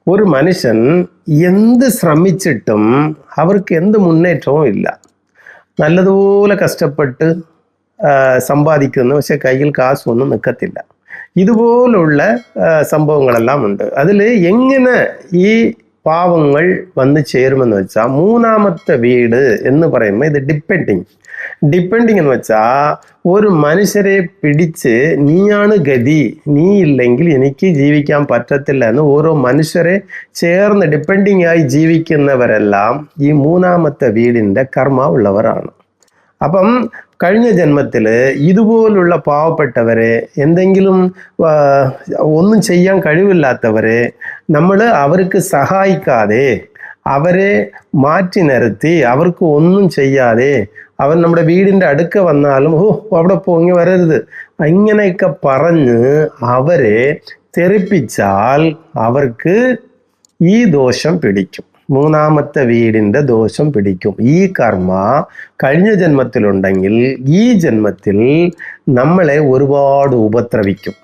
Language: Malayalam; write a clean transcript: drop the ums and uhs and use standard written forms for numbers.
ഒരു മനുഷ്യൻ എന്ത് ശ്രമിച്ചിട്ടും അവർക്ക് എന്ത് മുന്നേറ്റവും ഇല്ല. നല്ലതുപോലെ കഷ്ടപ്പെട്ട് സമ്പാദിക്കുന്നു, പക്ഷെ കയ്യിൽ കാശൊന്നും നിൽക്കത്തില്ല. ഇതുപോലുള്ള സംഭവങ്ങളെല്ലാം ഉണ്ട്. അതിൽ എങ്ങനെ ഈ പാവങ്ങൾ വന്ന് ചേരുമെന്ന് വെച്ചാൽ, മൂന്നാമത്തെ വീട് എന്ന് പറയുമ്പോൾ ഇത് ഡിപ്പെൻഡിങ് എന്ന് വെച്ചാൽ ഒരു മനുഷ്യരെ പിടിച്ച് നീയാണ് ഗതി, നീ ഇല്ലെങ്കിൽ എനിക്ക് ജീവിക്കാൻ പറ്റത്തില്ല എന്ന് ഓരോ മനുഷ്യരെ ചേർന്ന് ഡിപ്പെൻഡിങ് ആയി ജീവിക്കുന്നവരെല്ലാം ഈ മൂന്നാമത്തെ വീടിൻ്റെ കർമ്മ ഉള്ളവരാണ്. അപ്പം കഴിഞ്ഞ ജന്മത്തിൽ ഇതുപോലുള്ള പാവപ്പെട്ടവരെ, എന്തെങ്കിലും ഒന്നും ചെയ്യാൻ കഴിവില്ലാത്തവരെ നമ്മൾ അവർക്ക് സഹായിക്കാതെ, അവരെ മാറ്റി നിർത്തി, അവർക്ക് ഒന്നും ചെയ്യാതെ, അവൻ നമ്മുടെ വീടിൻ്റെ അടുക്ക വന്നാലും അവിടെ പോങ്ങി വരരുത് ഇങ്ങനെയൊക്കെ പറഞ്ഞ് അവരെ തെറിപ്പിച്ചാൽ അവർക്ക് ഈ ദോഷം പിടിക്കും. മൂന്നാമത്തെ വീടിൻ്റെ ദോഷം പിടിക്കും. ഈ കർമ്മ കഴിഞ്ഞ ജന്മത്തിലുണ്ടെങ്കിൽ ഈ ജന്മത്തിൽ നമ്മളെ ഒരുപാട് ഉപദ്രവിക്കും.